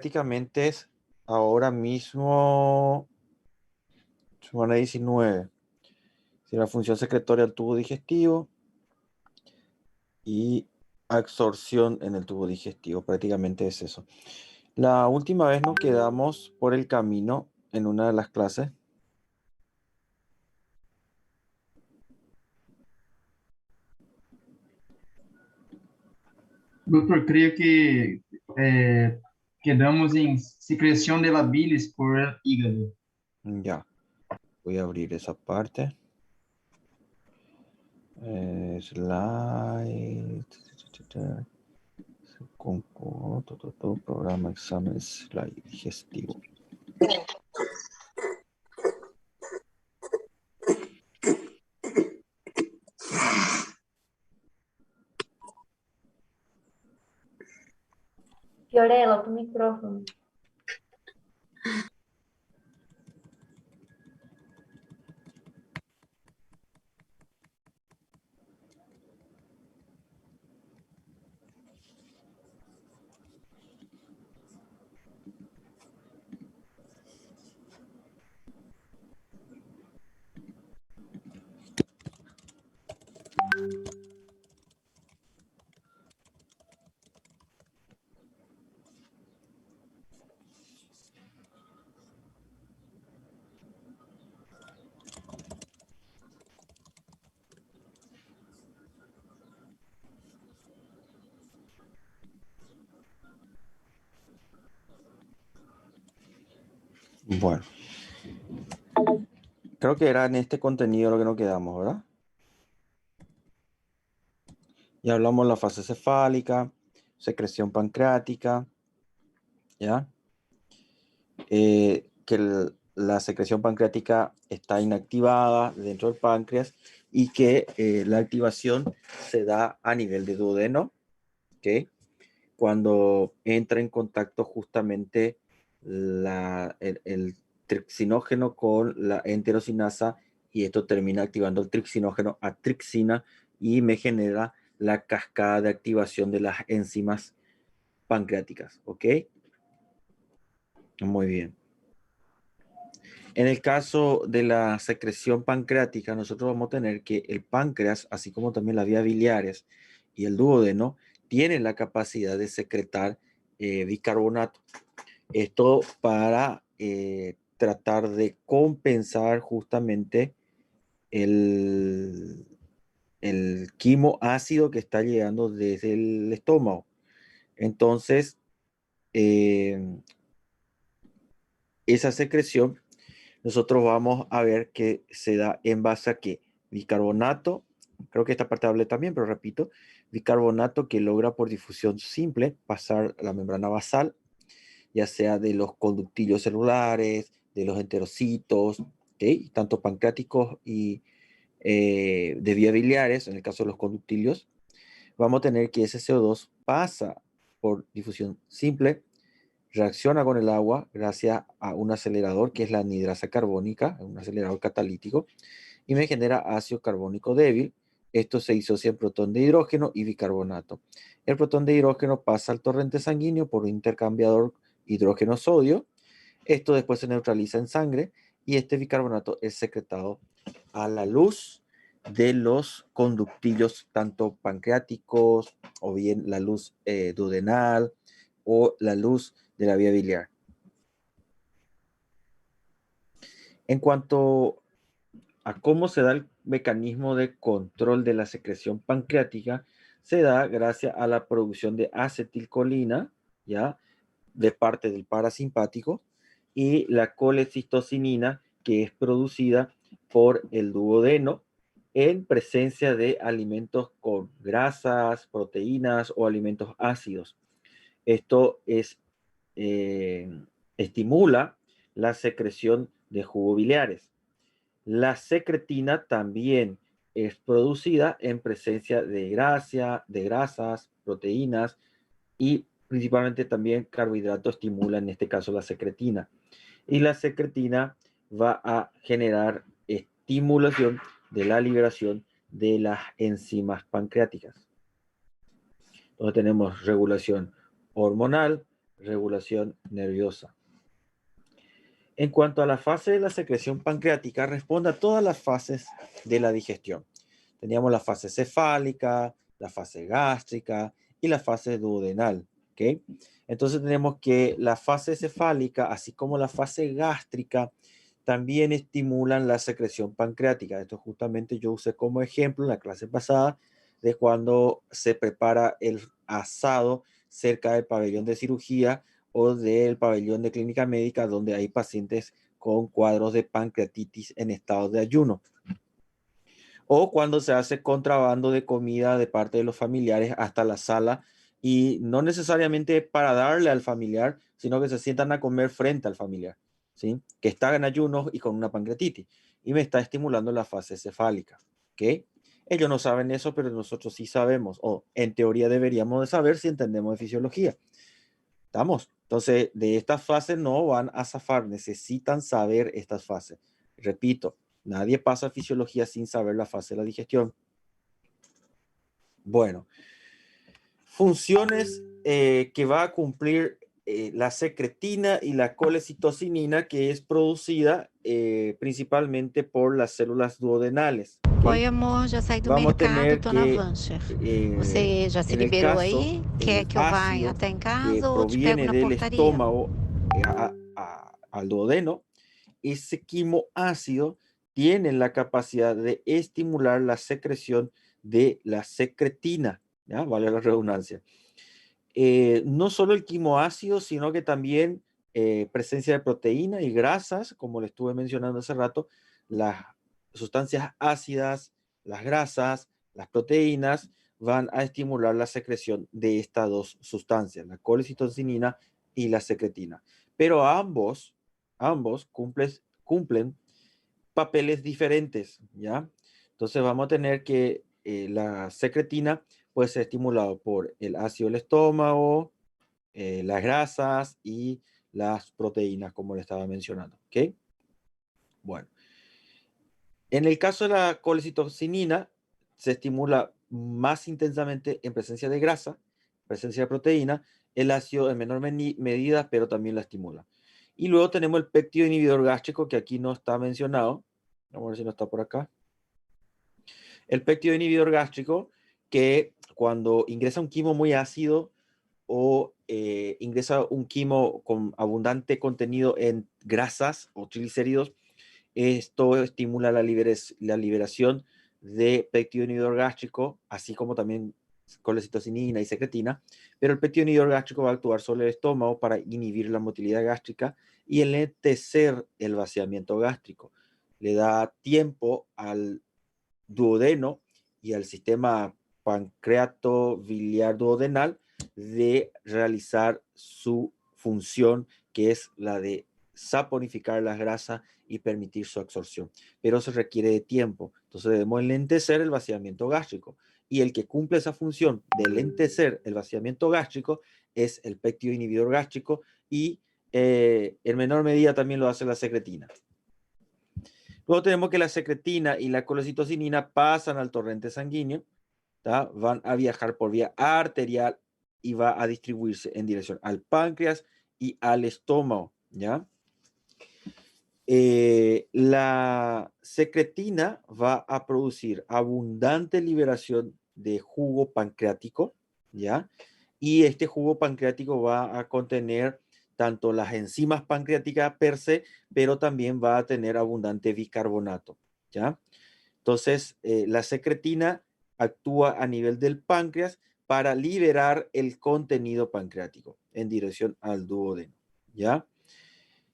prácticamente es ahora mismo semana 19. Si la función secretoria del tubo digestivo y absorción en el tubo digestivo, prácticamente es eso. La última vez nos quedamos por el camino en una de las clases. Doutor, creio que quedamos em secreção de la bilis por el hígado. Ya, voy a abrir esa parte. Slide. Con programa examen slide digestivo. Fiorella, tu micrófono. Bueno, creo que era en este contenido lo que nos quedamos, ¿verdad? Ya hablamos de la fase cefálica, secreción pancreática, ¿ya? Que la secreción pancreática está inactivada dentro del páncreas y que la activación se da a nivel de duodeno, ¿ok? Cuando entra en contacto justamente el tripsinógeno con la enterocinasa y esto termina activando el tripsinógeno a tripsina y me genera la cascada de activación de las enzimas pancreáticas, ¿ok? Muy bien. En el caso de la secreción pancreática, nosotros vamos a tener que el páncreas, así como también las vías biliares y el duodeno, tienen la capacidad de secretar bicarbonato. Esto para tratar de compensar justamente el, el quimo ácido que está llegando desde el estómago. Entonces, esa secreción nosotros vamos a ver que se da en base a que bicarbonato, creo que esta parte hablé también, pero repito, bicarbonato que logra por difusión simple pasar la membrana basal, ya sea de los conductillos celulares, de los enterocitos, ¿okay? Tanto pancreáticos y de vías biliares, en el caso de los conductillos, vamos a tener que ese CO2 pasa por difusión simple, reacciona con el agua gracias a un acelerador que es la anhidrasa carbónica, un acelerador catalítico, y me genera ácido carbónico débil. Esto se disocia en protón de hidrógeno y bicarbonato. El protón de hidrógeno pasa al torrente sanguíneo por un intercambiador hidrógeno-sodio. Esto después se neutraliza en sangre y este bicarbonato es secretado a la luz de los conductillos, tanto pancreáticos o bien la luz duodenal o la luz de la vía biliar. En cuanto a cómo se da el mecanismo de control de la secreción pancreática, se da gracias a la producción de acetilcolina, ¿ya? De parte del parasimpático, y la colecistocinina, que es producida por el duodeno en presencia de alimentos con grasas, proteínas o alimentos ácidos. Esto estimula la secreción de jugos biliares. La secretina también es producida en presencia de grasas, proteínas y principalmente también carbohidratos estimula en este caso la secretina. Y la secretina va a generar estimulación de la liberación de las enzimas pancreáticas. Entonces tenemos regulación hormonal, regulación nerviosa. En cuanto a la fase de la secreción pancreática, responde a todas las fases de la digestión. Teníamos la fase cefálica, la fase gástrica y la fase duodenal. ¿Okay? Entonces tenemos que la fase cefálica, así como la fase gástrica, también estimulan la secreción pancreática. Esto justamente yo usé como ejemplo en la clase pasada de cuando se prepara el asado cerca del pabellón de cirugía o del pabellón de clínica médica donde hay pacientes con cuadros de pancreatitis en estado de ayuno. O cuando se hace contrabando de comida de parte de los familiares hasta la sala y no necesariamente para darle al familiar, sino que se sientan a comer frente al familiar, ¿sí? Que está en ayunos y con una pancreatitis y me está estimulando la fase cefálica, ¿ok? Ellos no saben eso, pero nosotros sí sabemos, o en teoría deberíamos de saber si entendemos de fisiología. ¿Estamos? Entonces, de estas fases no van a zafar, necesitan saber estas fases. Repito, nadie pasa fisiología sin saber la fase de la digestión. Bueno, funciones que va a cumplir la secretina y la colecitocinina, que es producida principalmente por las células duodenales. Oi, amor, já saí do Vamos a mercado, tener tô na que, Vancher. Você já se en el liberou caso, aí? Quer el que eu vá ácido até em que casa ou te pego proviene na del portaria? estómago al duodeno, ese quimoácido tiene la capacidad de estimular la secreción de la secretina, ¿ya? Vale la redundancia. No solo el quimoácido, sino que también presencia de proteína y grasas, como le estuve mencionando hace rato, las sustancias ácidas, las grasas, las proteínas, van a estimular la secreción de estas dos sustancias, la colecistocinina y la secretina. Pero ambos cumplen papeles diferentes, ¿ya? Entonces vamos a tener que la secretina puede ser estimulado por el ácido del estómago, las grasas y las proteínas, como le estaba mencionando, ¿ok? Bueno, en el caso de la colecitocinina, se estimula más intensamente en presencia de grasa, presencia de proteína, el ácido en menor medida, pero también la estimula. Y luego tenemos el péptido inhibidor gástrico, que aquí no está mencionado. Vamos a ver si no está por acá. El péptido inhibidor gástrico, que cuando ingresa un quimo muy ácido o ingresa un quimo con abundante contenido en grasas o triglicéridos, esto estimula la liberación de péptido inhibidor gástrico, así como también colecitocinina y secretina, pero el péptido inhibidor gástrico va a actuar sobre el estómago para inhibir la motilidad gástrica y enlentecer el vaciamiento gástrico. Le da tiempo al duodeno y al sistema pancreato biliar duodenal de realizar su función, que es la de saponificar las grasas y permitir su absorción. Pero se requiere de tiempo. Entonces debemos enlentecer el vaciamiento gástrico. Y el que cumple esa función de enlentecer el vaciamiento gástrico es el péptido inhibidor gástrico y en menor medida también lo hace la secretina. Luego tenemos que la secretina y la colecitocinina pasan al torrente sanguíneo, ¿tá? Van a viajar por vía arterial y va a distribuirse en dirección al páncreas y al estómago, ¿ya? La secretina va a producir abundante liberación de jugo pancreático, ¿ya? Y este jugo pancreático va a contener tanto las enzimas pancreáticas per se, pero también va a tener abundante bicarbonato, ¿ya? Entonces, la secretina actúa a nivel del páncreas para liberar el contenido pancreático en dirección al duodeno, ¿ya?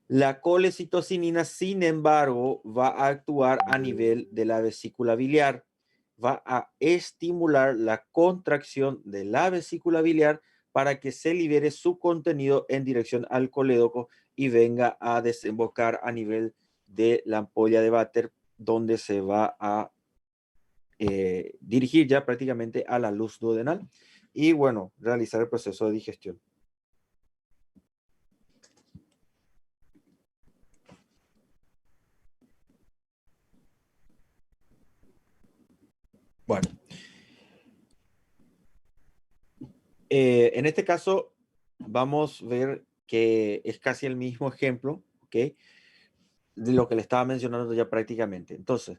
La colecitocinina, sin embargo, va a actuar a nivel de la vesícula biliar, va a estimular la contracción de la vesícula biliar para que se libere su contenido en dirección al colédoco y venga a desembocar a nivel de la ampolla de váter, donde se va a dirigir ya prácticamente a la luz duodenal y, bueno, realizar el proceso de digestión. Bueno, en este caso vamos a ver que es casi el mismo ejemplo, ¿ok? De lo que le estaba mencionando ya prácticamente. Entonces,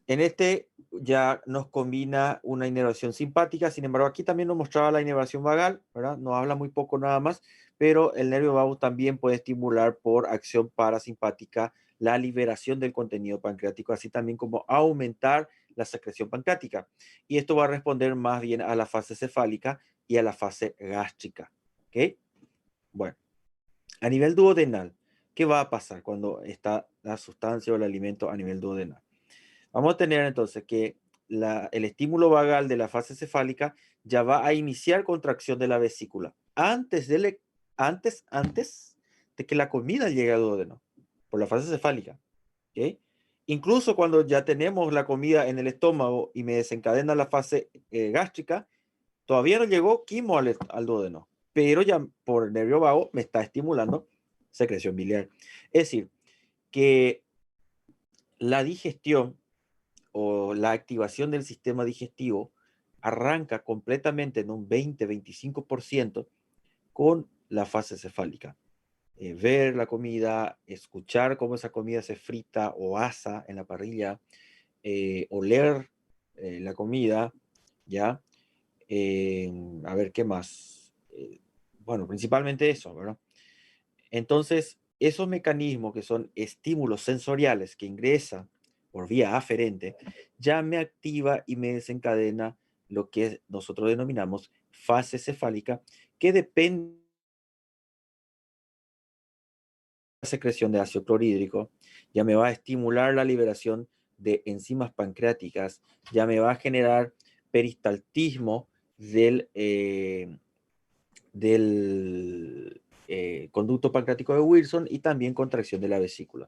en este ya nos combina una inervación simpática, sin embargo, aquí también nos mostraba la inervación vagal, ¿verdad? Nos habla muy poco nada más, pero el nervio vago también puede estimular por acción parasimpática la liberación del contenido pancreático, así también como aumentar la secreción pancreática. Y esto va a responder más bien a la fase cefálica y a la fase gástrica, ¿ok? Bueno, a nivel duodenal, ¿qué va a pasar cuando está la sustancia o el alimento a nivel duodenal? Vamos a tener entonces que el estímulo vagal de la fase cefálica ya va a iniciar contracción de la vesícula antes de que la comida llegue al duodeno, por la fase cefálica. ¿Okay? Incluso cuando ya tenemos la comida en el estómago y me desencadena la fase gástrica, todavía no llegó quimo al duodeno, pero ya por el nervio vago me está estimulando secreción biliar. Es decir, que la digestión o la activación del sistema digestivo arranca completamente en un 20-25% con la fase cefálica. Ver la comida, escuchar cómo esa comida se frita o asa en la parrilla, oler la comida, ¿ya? A ver, ¿qué más? Bueno, principalmente eso, ¿verdad? Entonces, esos mecanismos que son estímulos sensoriales que ingresan por vía aferente, ya me activa y me desencadena lo que nosotros denominamos fase cefálica, que depende de la secreción de ácido clorhídrico, ya me va a estimular la liberación de enzimas pancreáticas, ya me va a generar peristaltismo del conducto pancreático de Wilson y también contracción de la vesícula.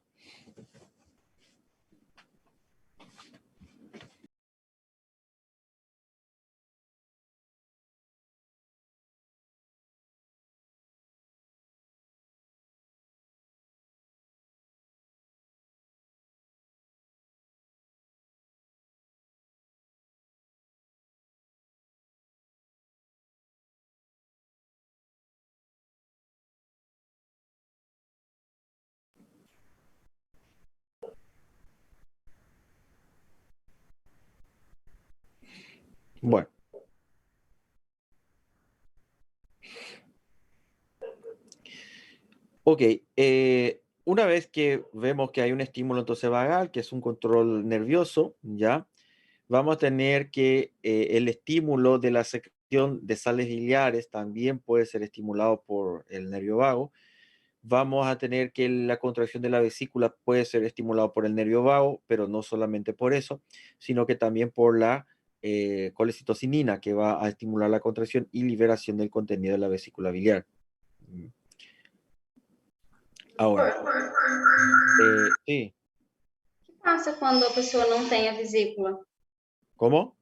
Bueno, ok. Una vez que vemos que hay un estímulo entonces vagal, que es un control nervioso, ¿ya? Vamos a tener que el estímulo de la secreción de sales biliares también puede ser estimulado por el nervio vago. Vamos a tener que la contracción de la vesícula puede ser estimulado por el nervio vago, pero no solamente por eso, sino que también por la colecitocinina, que va a estimular la contracción y liberación del contenido de la vesícula biliar. Ahora, sí, O que passa quando a pessoa não tem a vesícula? ¿cómo?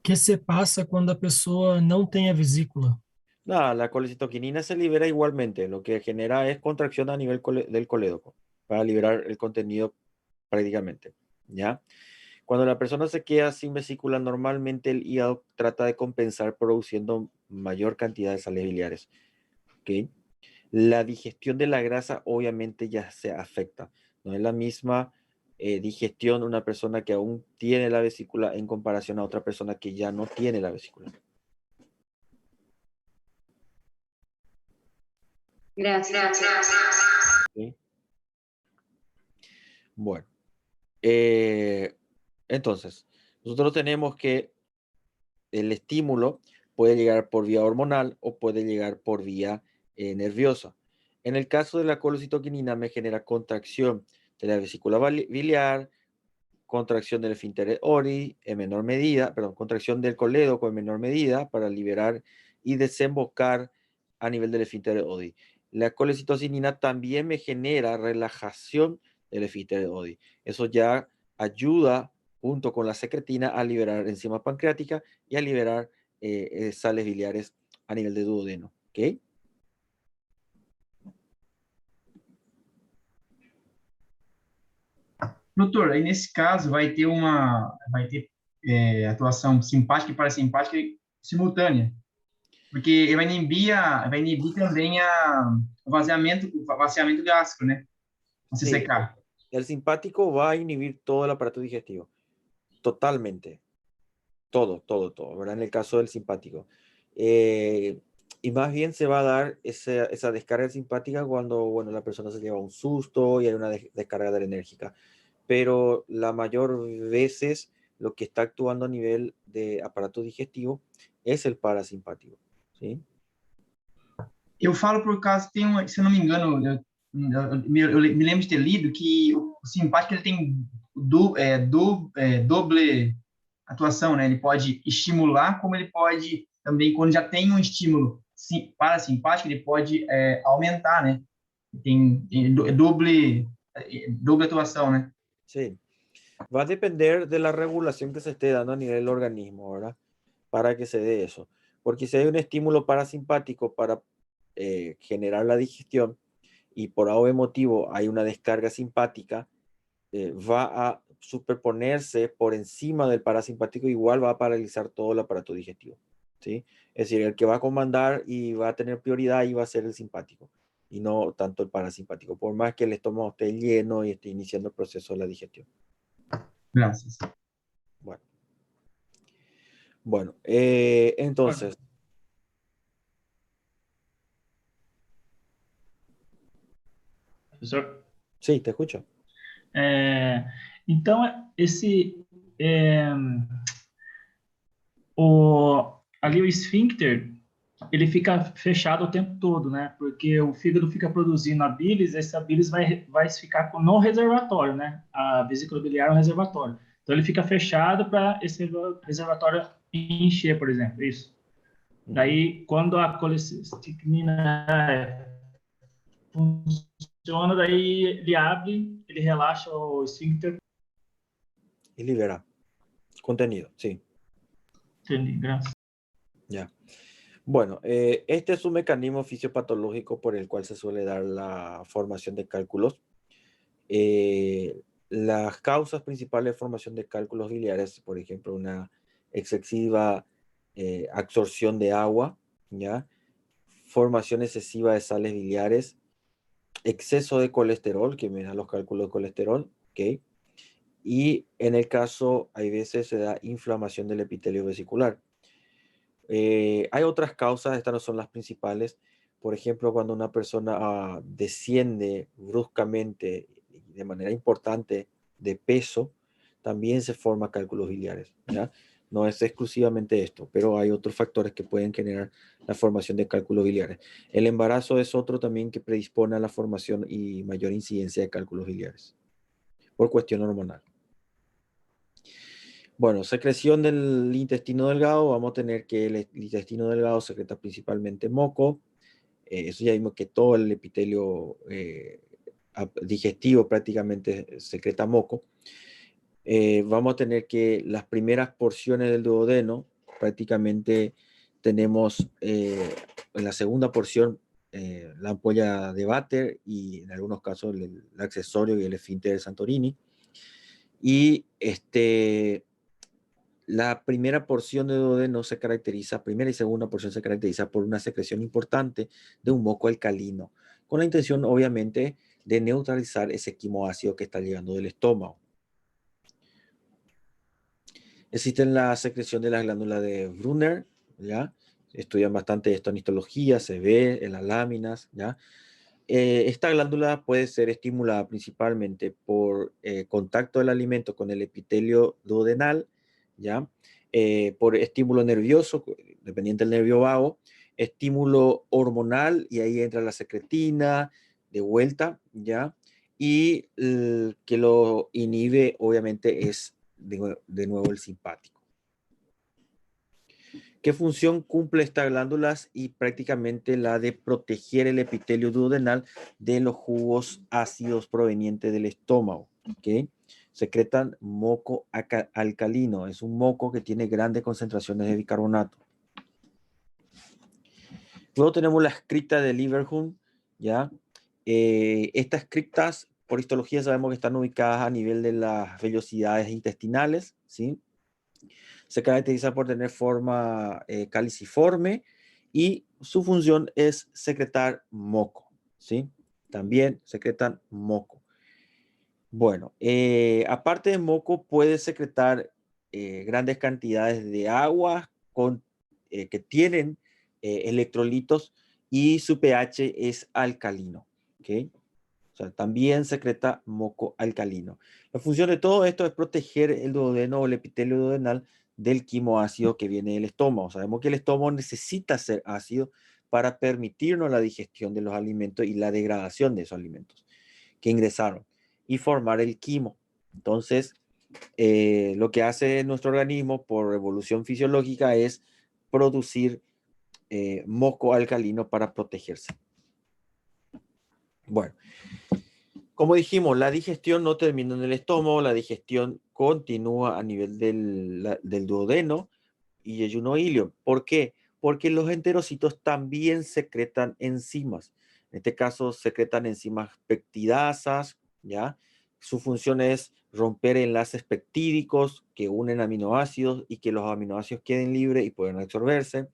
Que se passa quando a pessoa não tem a vesícula? Nada, la colecitoquinina se libera igualmente, lo que genera es contracción a nivel del colédoco para liberar el contenido prácticamente, ¿ya? Cuando la persona se queda sin vesícula, normalmente el hígado trata de compensar produciendo mayor cantidad de sales biliares, ¿ok? La digestión de la grasa obviamente ya se afecta, no es la misma digestión una persona que aún tiene la vesícula en comparación a otra persona que ya no tiene la vesícula. Graças. ¿Sí? Bueno, entonces, nosotros tenemos que el estímulo puede llegar por vía hormonal o puede llegar por vía nerviosa. En el caso de la colocitoquinina me genera contracción de la vesícula biliar, contracción del esfínter Ori en menor medida, perdón, contracción del colédoco en menor medida para liberar y desembocar a nivel del esfínter Odi. La colecitocinina también me genera relajación del esfínter Odi. Eso ya ayuda junto con la secretina a liberar enzimas pancreáticas y a liberar sales biliares a nivel de duodeno. ¿Ok? Doutor, aí nesse caso vai ter atuação simpática e parasimpática simultânea, porque ele vai inibir também o vaziamento gástrico, né? O Sí, CCK. el simpático va a inhibir todo el aparato digestivo, totalmente, todo, todo, todo, ¿verdad? En el caso del simpático. Eh, y más bien se va a dar esa descarga simpática cuando, bueno, la persona se lleva un susto y hay una descarga adrenérgica. Pero la mayor veces lo que está actuando a nivel de aparato digestivo es el parasimpático, ¿sí? Eu falo por causa, se eu não me engano, me lembro de ter lido que o simpático ele tem doble atuação, né? Ele pode estimular, como ele pode também, quando já tem um estímulo parasimpático, ele pode aumentar, né? Tem doble atuação, né? Sí. Va a depender de la regulación que se esté dando a nivel del organismo, ¿verdad? Para que se dé eso. Porque si hay un estímulo parasimpático para generar la digestión y por algún motivo hay una descarga simpática, va a superponerse por encima del parasimpático, igual va a paralizar todo el aparato digestivo, ¿sí? Es decir, el que va a comandar y va a tener prioridad y va a ser el simpático y no tanto el parasimpático, por más que el estómago esté lleno y esté iniciando el proceso de la digestión. Graças. Bueno, bueno entonces, Professor? sí, te escucho. Então, ali o esfíncter, ele fica fechado o tempo todo, né? Porque o fígado fica produzindo a bilis, essa bilis vai ficar no reservatório, né? A vesícula biliar é um reservatório. Então, ele fica fechado para esse reservatório encher, por exemplo, isso. Daí, quando a colecistectomia funciona, daí ele abre, ele relaxa o esfíncter. Y libera contenido, sí. Entendi, graças. Ya. Bueno, este es un mecanismo fisiopatológico por el cual se suele dar la formación de cálculos. Las causas principales de formación de cálculos biliares, por ejemplo, una excesiva absorción de agua, ¿ya? Formación excesiva de sales biliares, exceso de colesterol, que me da los cálculos de colesterol, ¿ok? Y en el caso, hay veces se da inflamación del epitelio vesicular. Hay otras causas, estas no son las principales. Por ejemplo, cuando una persona desciende bruscamente de manera importante de peso, también se forman cálculos biliares, ¿ya? No es exclusivamente esto, pero hay otros factores que pueden generar la formación de cálculos biliares. El embarazo es otro también que predispone a la formación y mayor incidencia de cálculos biliares por cuestión hormonal. Bueno, secreción del intestino delgado, vamos a tener que el intestino delgado secreta principalmente moco. Eso ya vimos que todo el epitelio digestivo prácticamente secreta moco. Vamos a tener que las primeras porciones del duodeno, prácticamente tenemos en la segunda porción la ampolla de váter y en algunos casos el accesorio y el esfínter de Santorini. Y la primera porción de duodeno se caracteriza, primera y segunda porción se caracteriza por una secreción importante de un moco alcalino, con la intención obviamente de neutralizar ese quimoácido que está llegando del estómago. Existen la secreción de la glándula de Brunner, ¿ya? Estudian bastante esto en histología, se ve en las láminas, ¿ya? Esta glándula puede ser estimulada principalmente por contacto del alimento con el epitelio duodenal, ¿ya? Por estímulo nervioso, dependiente del nervio vago, estímulo hormonal, y ahí entra la secretina de vuelta, ¿ya? Y que lo inhibe, obviamente, es de nuevo el simpático. ¿Qué función cumple estas glándulas? Y prácticamente la de proteger el epitelio duodenal de los jugos ácidos provenientes del estómago, ¿ok? Secretan moco alcalino, es un moco que tiene grandes concentraciones de bicarbonato. Luego tenemos las criptas de Leverhulme, ¿ya? Estas criptas por histología sabemos que están ubicadas a nivel de las vellosidades intestinales, ¿sí? Se caracteriza por tener forma caliciforme y su función es secretar moco, ¿sí? También secretan moco. Bueno, aparte de moco, puede secretar grandes cantidades de agua que tienen electrolitos y su pH es alcalino, ¿ok? O sea, también secreta moco alcalino. La función de todo esto es proteger el duodeno o el epitelio duodenal del quimo ácido que viene del estómago. Sabemos que el estómago necesita ser ácido para permitirnos la digestión de los alimentos y la degradación de esos alimentos que ingresaron y formar el quimo. Entonces, lo que hace nuestro organismo por evolución fisiológica es producir moco alcalino para protegerse. Bueno, como dijimos, la digestión no termina en el estómago, la digestión continúa a nivel del duodeno y yeyuno ilio. ¿Por qué? Porque los enterocitos también secretan enzimas. En este caso, secretan enzimas peptidasas, ¿ya? Su función es romper enlaces peptídicos que unen aminoácidos y que los aminoácidos queden libres y puedan absorberse.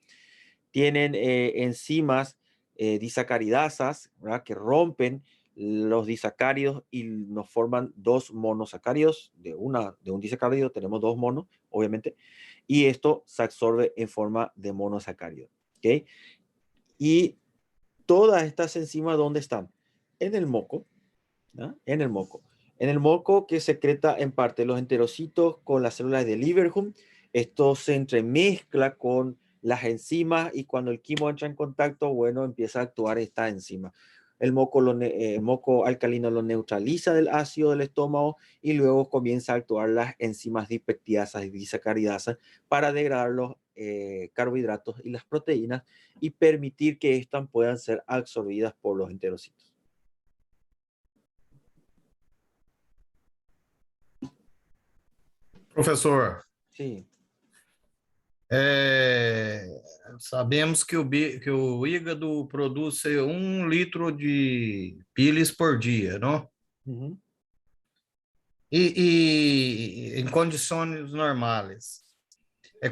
Tienen enzimas disacaridasas, ¿verdad? Que rompen los disacáridos y nos forman dos monosacáridos. De un disacárido tenemos dos monos, obviamente, y esto se absorbe en forma de monosacárido. ¿Okay? Y todas estas enzimas, ¿dónde están? En el moco, ¿no? En el moco. En el moco que secreta en parte los enterocitos con las células de Lieberkühn. Esto se entremezcla con las enzimas y cuando el quimo entra en contacto, bueno, empieza a actuar esta enzima. El moco alcalino lo neutraliza del ácido del estómago y luego comienza a actuar las enzimas dipeptidasas y disacaridasas para degradar los carbohidratos y las proteínas y permitir que éstas puedan ser absorbidas por los enterocitos. Professor, Sí. Sabemos que que o hígado produz 1 litro de bilis por dia, não? Uh-huh. Em condições normais.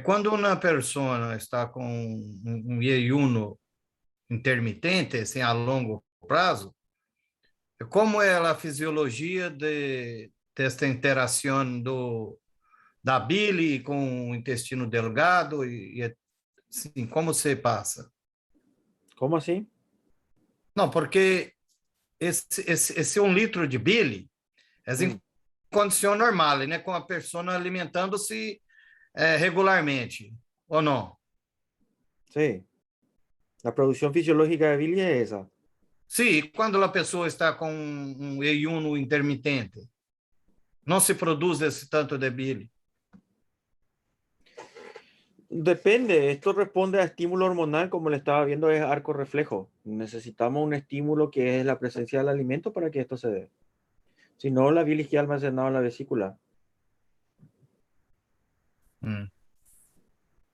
Quando uma pessoa está com jejum intermitente, assim, a longo prazo, como é a fisiologia desta interação da bile com o intestino delgado assim, como se passa? ¿Cómo así? Não, porque esse 1 litro de bile é em condição normal, né? Com a pessoa alimentando-se regularmente, ou não? Sí. La producción fisiológica de bilis es esa. Sim, quando a pessoa está com jejum intermitente, não se produz esse tanto de bile. Depende, esto responde a estímulo hormonal, como le estaba viendo, es arco reflejo. Necesitamos un estímulo que es la presencia del alimento para que esto se dé. Si no, la bilis queda almacenada en la vesícula.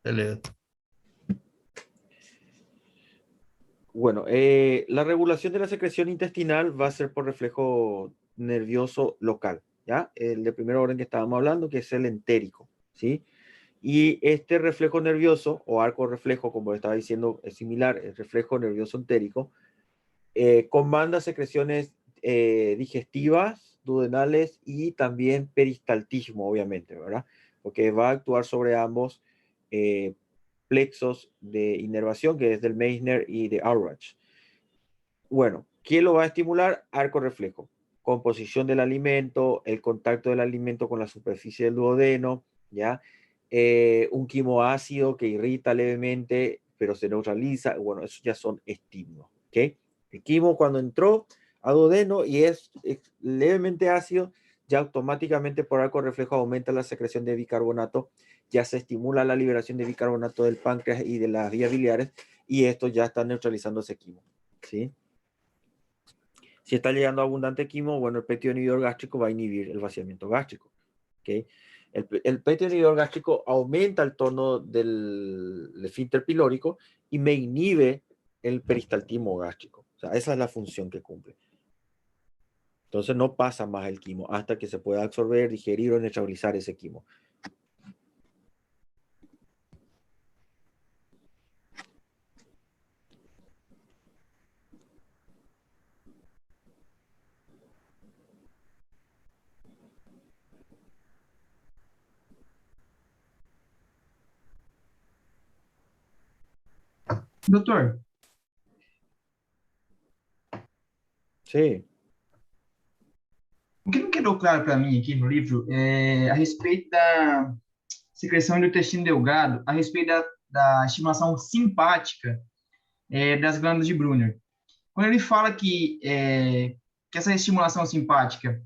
Beleza. Bueno, la regulación de la secreción intestinal va a ser por reflejo nervioso local, ¿ya? El de primer orden que estábamos hablando, que es el entérico, ¿sí? Y este reflejo nervioso, o arco reflejo, como estaba diciendo, es similar, el reflejo nervioso entérico, comanda secreciones digestivas, duodenales y también peristaltismo, obviamente, ¿verdad? Porque va a actuar sobre ambos plexos de inervación, que es del Meissner y de Aurach. Bueno, ¿quién lo va a estimular? Arco reflejo. Composición del alimento, el contacto del alimento con la superficie del duodeno, ¿ya? Un quimoácido que irrita levemente, pero se neutraliza. Bueno, esos ya son estímulos, ¿ok? El quimo cuando entró a duodeno y es levemente ácido, ya automáticamente por arco reflejo aumenta la secreción de bicarbonato, ya se estimula la liberación de bicarbonato del páncreas y de las vías biliares y esto ya está neutralizando ese quimo, ¿sí? Si está llegando abundante quimo, bueno, el péptido inhibidor gástrico va a inhibir el vaciamiento gástrico, ¿ok? El péptido inhibidor gástrico aumenta el tono del esfínter pilórico y me inhibe el peristaltismo gástrico. O sea, esa es la función que cumple. Entonces no pasa más el quimo hasta que se pueda absorber, digerir o neutralizar ese quimo. Doutor, Sí. o que não quedou claro para mim aqui no livro é a respeito da secreção do intestino delgado, a respeito da estimulação simpática das glândulas de Brunner. Quando ele fala que essa estimulação simpática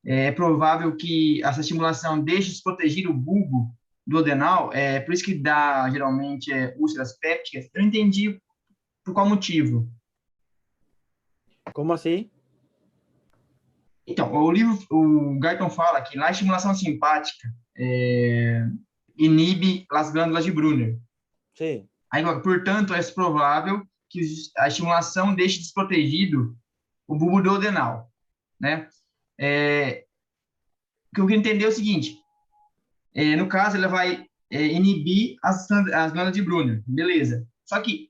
é provável que essa estimulação deixe desprotegido o bulbo duodenal, por isso que dá geralmente úlceras pépticas, eu não entendi por qual motivo. Como assim? Então, o Guyton fala que lá a estimulação simpática inibe as glândulas de Brunner. Sim. Aí, portanto, é provável que a estimulação deixe desprotegido o bulbo duodenal, né? O que eu queria entender é o seguinte, no caso, ela vai inibir as glândulas de Brunner, beleza. Só que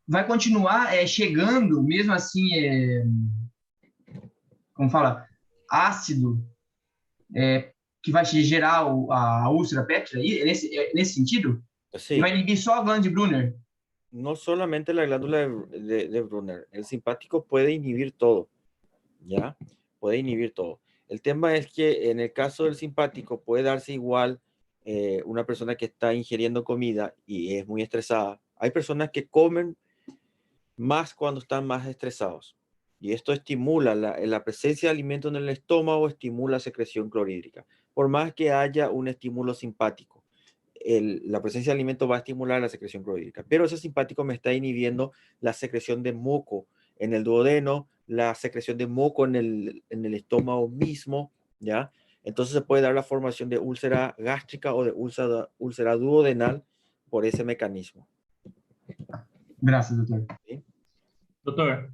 vai continuar chegando, mesmo assim, como fala, ácido, que vai gerar a úlcera péptica, nesse sentido? Sí. E vai inibir só a glândula de Brunner? No solamente la glándula de Brunner, el simpático puede inhibir todo, ¿ya? Puede inhibir todo. El tema es que en el caso del simpático puede darse igual una persona que está ingiriendo comida y es muy estresada. Hay personas que comen más cuando están más estresados y esto estimula la presencia de alimento en el estómago, estimula secreción clorhídrica. Por más que haya un estímulo simpático, la presencia de alimento va a estimular la secreción clorhídrica, pero ese simpático me está inhibiendo la secreción de moco en el duodeno, la secreción de moco en el estómago mismo, ¿ya? Entonces se puede dar la formación de úlcera gástrica o de úlcera duodenal por ese mecanismo. Graças, doutor. ¿Sí? Doutor,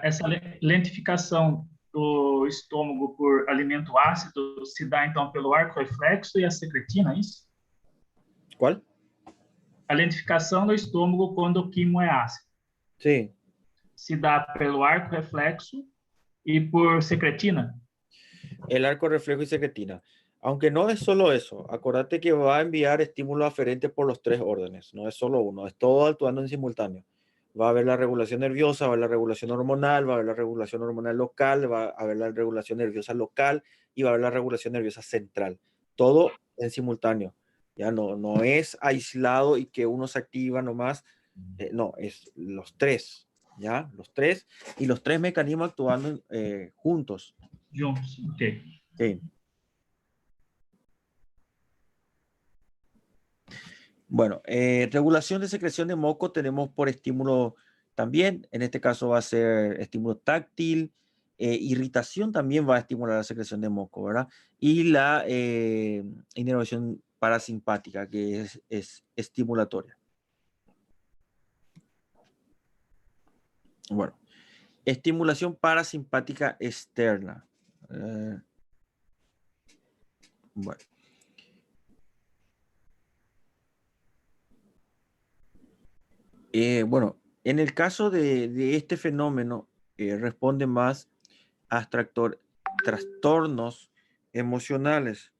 essa lentificação do estômago por alimento ácido se dá, então, pelo arco reflexo e a secretina, é isso? ¿Cuál? A lentificação do estômago quando o quimo é ácido. Sí. Se dá pelo arco reflexo y por secretina. El arco reflejo y secretina. Aunque no es solo eso, acuérdate que va a enviar estímulos aferentes por los 3 órdenes, no es solo uno, es todo actuando en simultáneo. Va a haber la regulación nerviosa, va a haber la regulación hormonal, va a haber la regulación hormonal local, va a haber la regulación nerviosa local y va a haber la regulación nerviosa central. Todo en simultáneo. Ya no es aislado y que uno se activa nomás, no, es los 3, ¿ya? Los 3 y los 3 mecanismos actuando juntos. Juntos, ok. Sí. Bueno, regulación de secreción de moco tenemos por estímulo también, en este caso va a ser estímulo táctil, irritación también va a estimular la secreción de moco, ¿verdad? Y la inervación parasimpática, que es estimulatoria. Bueno, estimulación parasimpática externa. Bueno. Bueno, en el caso de este fenómeno, responde más a trastornos emocionales.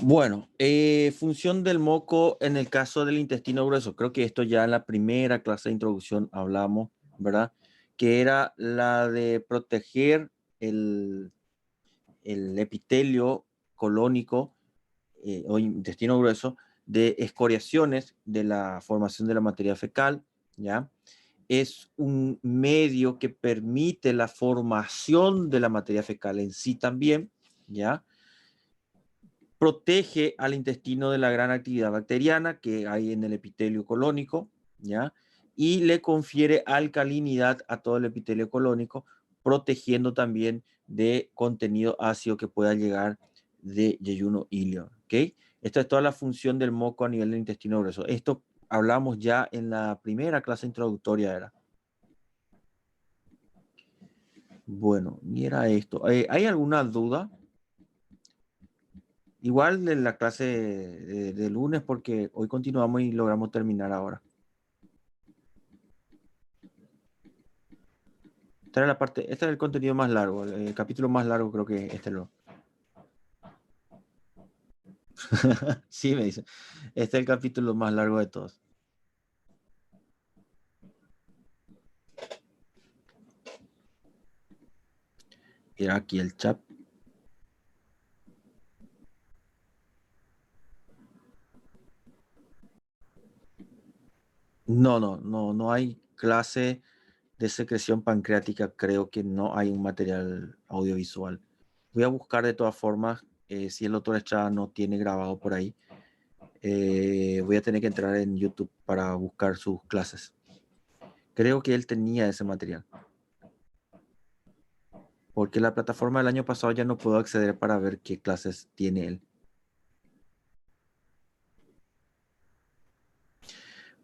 Bueno, función del moco en el caso del intestino grueso. Creo que esto ya en la primera clase de introducción hablamos, ¿verdad? Que era la de proteger el epitelio colónico o intestino grueso de escoriaciones de la formación de la materia fecal, ¿ya? Es un medio que permite la formación de la materia fecal en sí también, ¿ya? Protege al intestino de la gran actividad bacteriana que hay en el epitelio colónico, ¿ya? Y le confiere alcalinidad a todo el epitelio colónico, protegiendo también de contenido ácido que pueda llegar de yeyuno ilio, ¿ok? Esta es toda la función del moco a nivel del intestino grueso. Esto hablamos ya en la primera clase introductoria, era. Bueno, y era esto. ¿Hay alguna duda? Igual de la clase de lunes, porque hoy continuamos y logramos terminar ahora. Este es el contenido más largo, el capítulo más largo creo que este lo. Sí, me dice. Este es el capítulo más largo de todos. Era aquí el chat. No hay clase de secreción pancreática. Creo que no hay un material audiovisual. Voy a buscar de todas formas si el doctor Estrada no tiene grabado por ahí. Voy a tener que entrar en YouTube para buscar sus clases. Creo que él tenía ese material. Porque la plataforma del año pasado ya no puedo acceder para ver qué clases tiene él.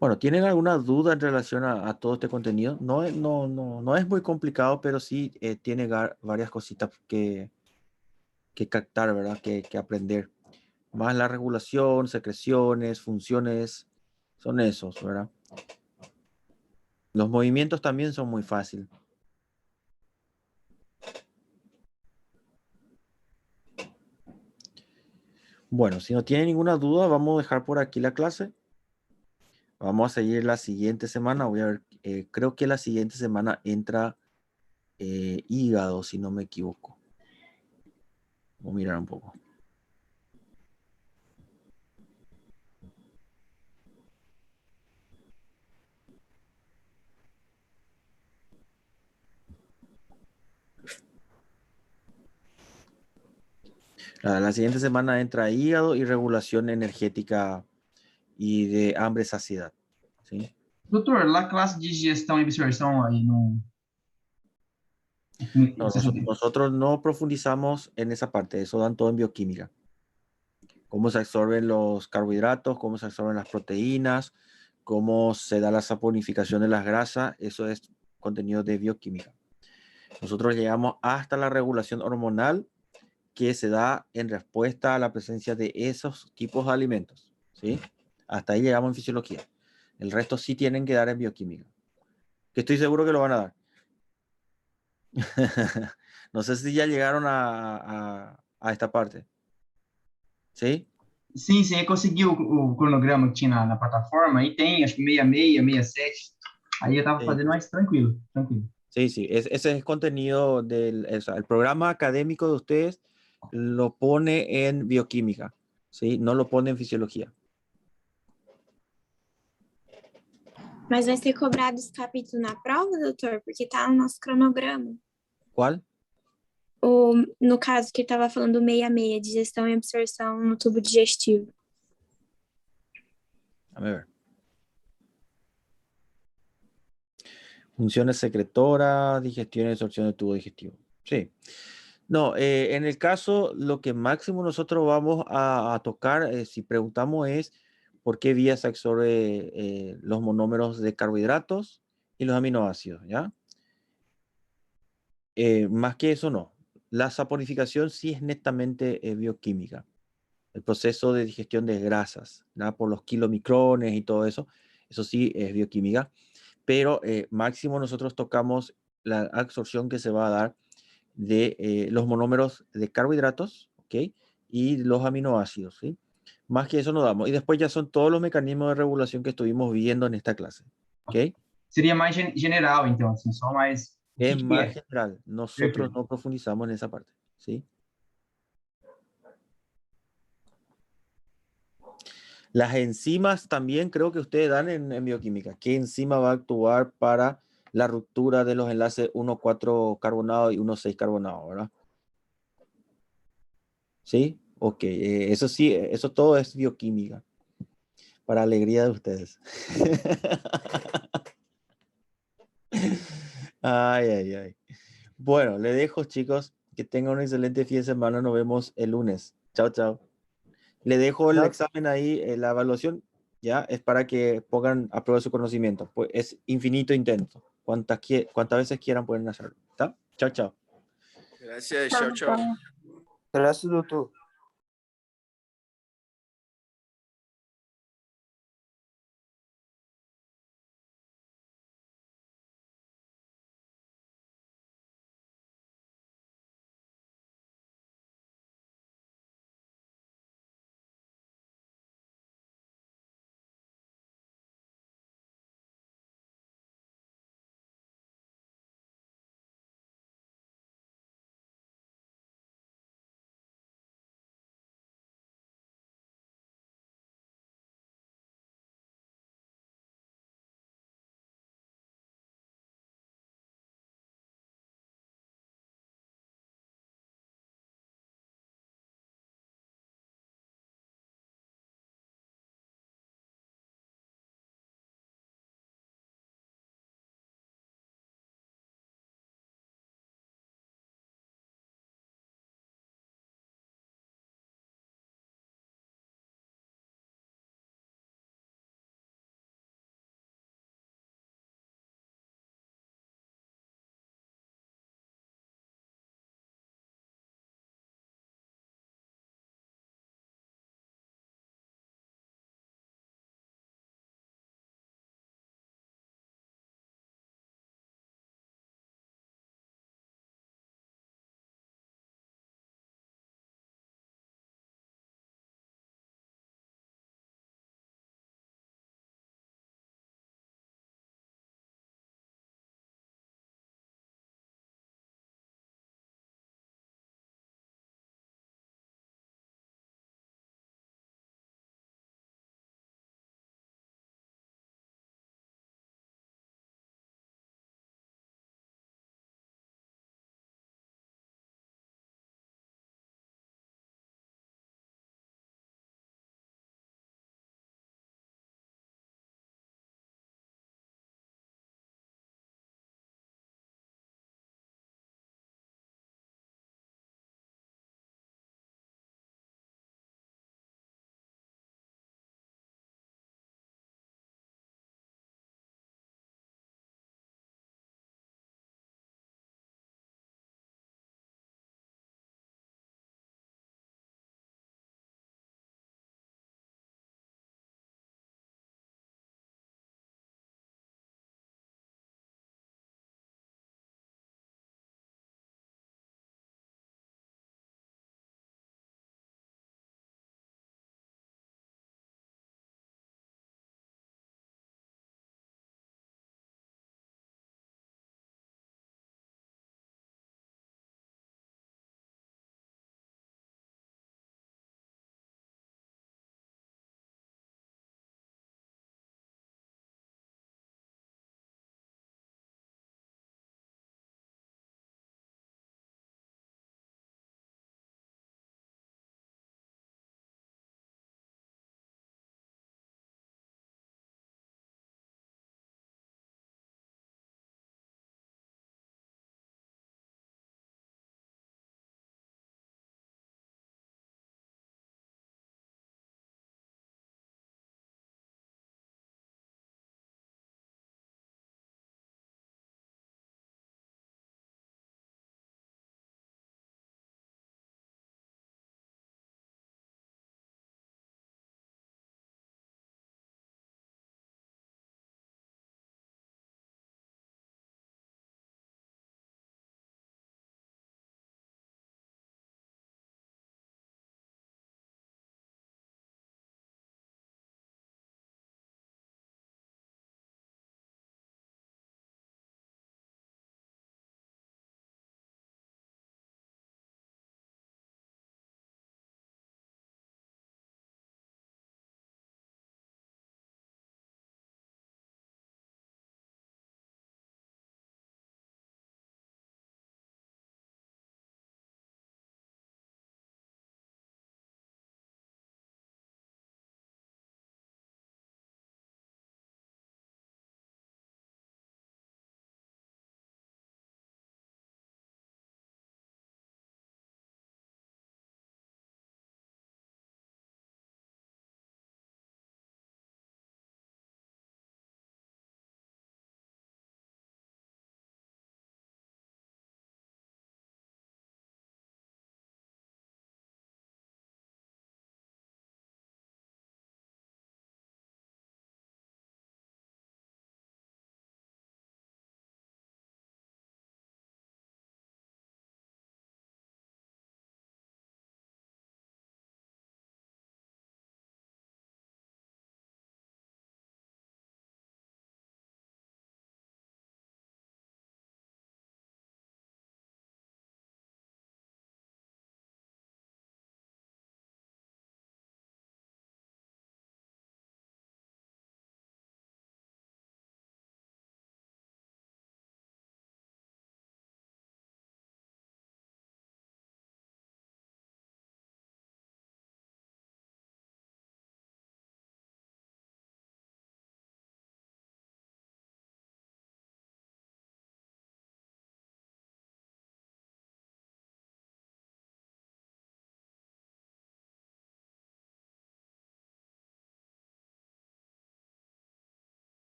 Bueno, ¿tienen alguna duda en relación a todo este contenido? No es muy complicado, pero sí tiene varias cositas que captar, ¿verdad? Que aprender. Más la regulación, secreciones, funciones, son esos, ¿verdad? Los movimientos también son muy fáciles. Bueno, si no tienen ninguna duda, vamos a dejar por aquí la clase. Vamos a seguir la siguiente semana. Voy a ver, creo que la siguiente semana entra hígado, si no me equivoco. Voy a mirar un poco. La siguiente semana entra hígado y regulación energética y de hambre saciedad. ¿Sí? Doutor, la classe de digestão e absorção aí no... No, nosotros no profundizamos en esa parte, eso dan todo en bioquímica. Cómo se absorben los carbohidratos, cómo se absorben las proteínas, cómo se da la saponificación de las grasas, eso es contenido de bioquímica. Nosotros llegamos hasta la regulación hormonal que se da en respuesta a la presencia de esos tipos de alimentos, ¿sí? Hasta ahí llegamos en fisiología. El resto sí tienen que dar en bioquímica, que estoy seguro que lo van a dar. No sé si ya llegaron a esta parte. ¿Sí? Sim, eu consegui o cronograma que tinha na plataforma, aí tem, acho que 66, 67. Aí eu tava fazendo mais tranquilo. Sí, ese es el contenido el programa académico de ustedes lo pone en bioquímica, ¿sí? No lo pone en fisiología. Mas vai ser cobrado esse capítulo na prova, doutor? Porque tá no nosso cronograma. ¿Cuál? No caso que ele estava falando 66, digestão e absorção no tubo digestivo. A ver. Funciones secretoras, digestión y absorción del tubo digestivo. Sí. No, en el caso, lo que máximo nosotros vamos a tocar, si preguntamos, es por qué vía se absorbe los monómeros de carbohidratos y los aminoácidos, ¿ya? Más que eso, no. La saponificación sí es netamente bioquímica. El proceso de digestión de grasas, ¿no? Por los kilomicrones y todo eso, eso sí es bioquímica. Pero máximo nosotros tocamos la absorción que se va a dar de los monómeros de carbohidratos, ¿ok? Y los aminoácidos, ¿sí? Más que eso no damos. Y después ya son todos los mecanismos de regulación que estuvimos viendo en esta clase, ¿ok? Seria mais general, então, assim, só mais Es que más é? general. Nosotros Perfecto. no profundizamos en esa parte, ¿sí? Las enzimas también creo que ustedes dan en bioquímica. ¿Qué enzima va a actuar para la ruptura de los enlaces 1,4 carbonado y 1,6 carbonado, ¿verdad? ¿Sí? Ok, eso sí, eso todo es bioquímica. Para alegría de ustedes. Ay, ay, ay. Bueno, le dejo, chicos. Que tengan un excelente fin de semana. Nos vemos el lunes. Chao, chao. Le dejo el examen ahí, la evaluación. Ya es para que pongan a prueba su conocimiento. Pues es infinito intento. Cuantas veces quieran pueden hacerlo. ¿Está? Chao, chao. Gracias, Tá tchau, tchau. bom. Graças, doutor.